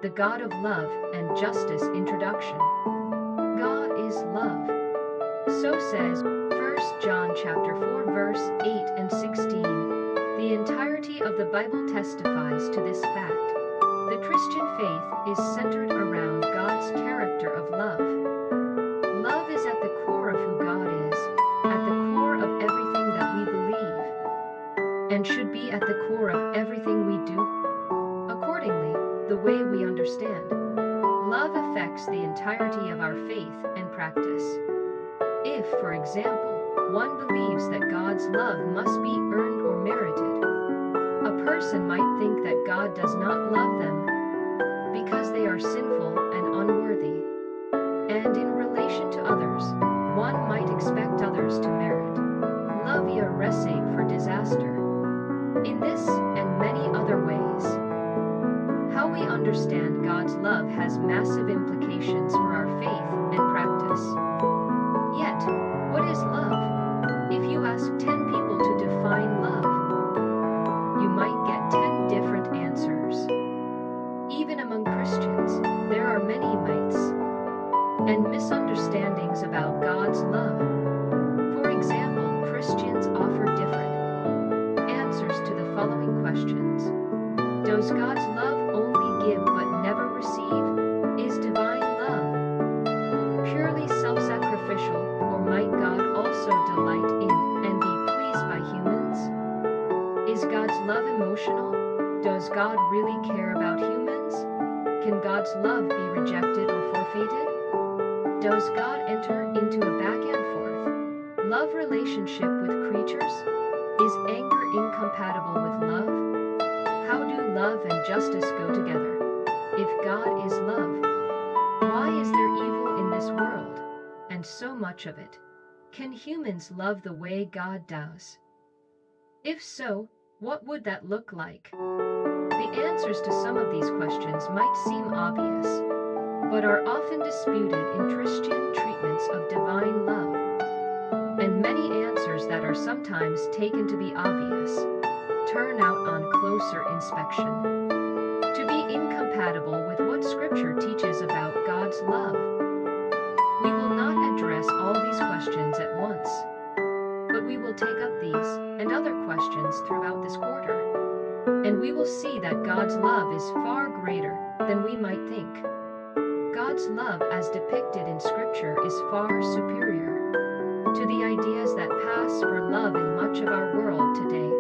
the God of love and justice introduction. God is love. So says 1 John chapter 4 verse 8 and 16. The entirety of the Bible testifies to this fact. The Christian faith is centered around God's character of love. Love is at the core of who God is, at the core of everything that we believe, and should be at the core of everything we do. Accordingly, the way we understand love affects the entirety of our faith and practice. If, for example, one believes that God's love must be earned or merited, a person might think that God does not love them because they are sinful and unworthy. And in relation to others, one might expect others to merit lavia recipe for disaster. In this and many other ways, how we understand God's love has massive implications for our faith and practice. Yet, what is love? If you ask 10 people to define love, you might get 10 different answers. Even among Christians, there are many myths and misunderstandings about God's love. For example, Christians offer different answers to the following questions. Does God's love only give but never receive? Is divine love purely self-sacrificial, or might God also delight in and be pleased by humans? Is God's love emotional? Does God really care about humans? Can God's love be rejected or forfeited? Does God enter into a back and forth love relationship with creatures? Is anger incompatible with love? How do love and justice go together? If God is love, why is there evil in this world, and so much of it? Can humans love the way God does? If so, what would that look like? The answers to some of these questions might seem obvious, but are often disputed in Christian treatments of divine love. And many answers that are sometimes taken to be obvious turn out on closer inspection to be incompatible with what Scripture teaches about God's love. We will not address all these questions at once, but we will take up these and other questions throughout this quarter, and we will see that God's love is far greater than we might think. God's love as depicted in Scripture is far superior to the ideas that pass for love in much of our world today.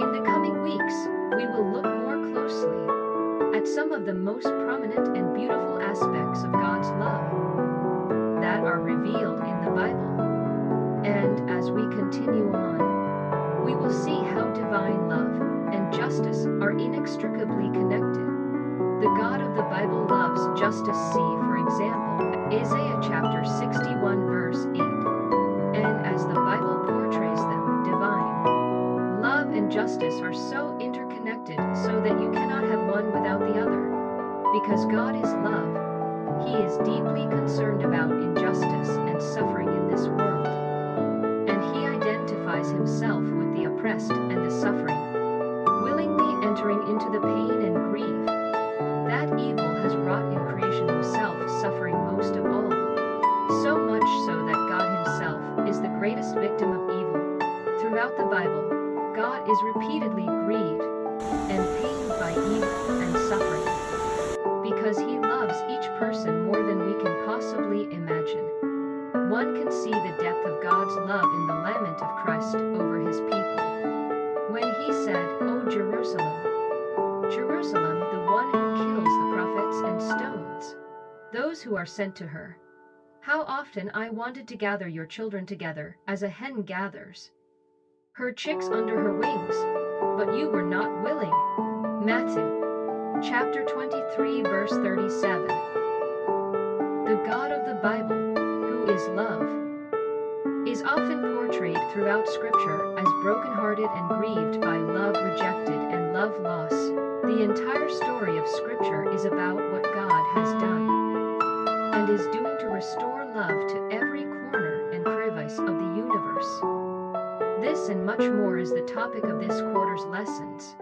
In the coming weeks, we will look more closely at some of the most prominent and beautiful aspects of God's love that are revealed in the Bible. And as we continue on, we will see how divine love and justice are inextricably connected. The God of the Bible loves justice. See, for example, Isaiah chapter 61 verse 8. And as the Bible portrays them, divine love and justice are so interconnected so that you cannot have one without the other. Because God is love, He is deeply concerned about injustice and suffering in this world. And He identifies Himself with the oppressed and the suffering, willingly entering into the pain and grief that evil has wrought in creation, Himself suffering most of all. So much so that God Himself is the greatest victim of evil. Throughout the Bible, God is repeatedly grieved and pained by evil and suffering, because He loves each person more than we can possibly imagine. One can see the depth of God's love in the lament of Christ over His people, when He said, "O Jerusalem, Jerusalem, the one who kills the prophets and stones those who are sent to her. How often I wanted to gather your children together, as a hen gathers her chicks under her wings, but you were not willing." Matthew chapter 23 verse 37. The God of the Bible, who is love, is often portrayed throughout Scripture as brokenhearted and grieved by love rejected and love loss. The entire story of Scripture is about what God has done and is doing to restore love to every corner and crevice of the universe. This and much more is the topic of this quarter's lessons.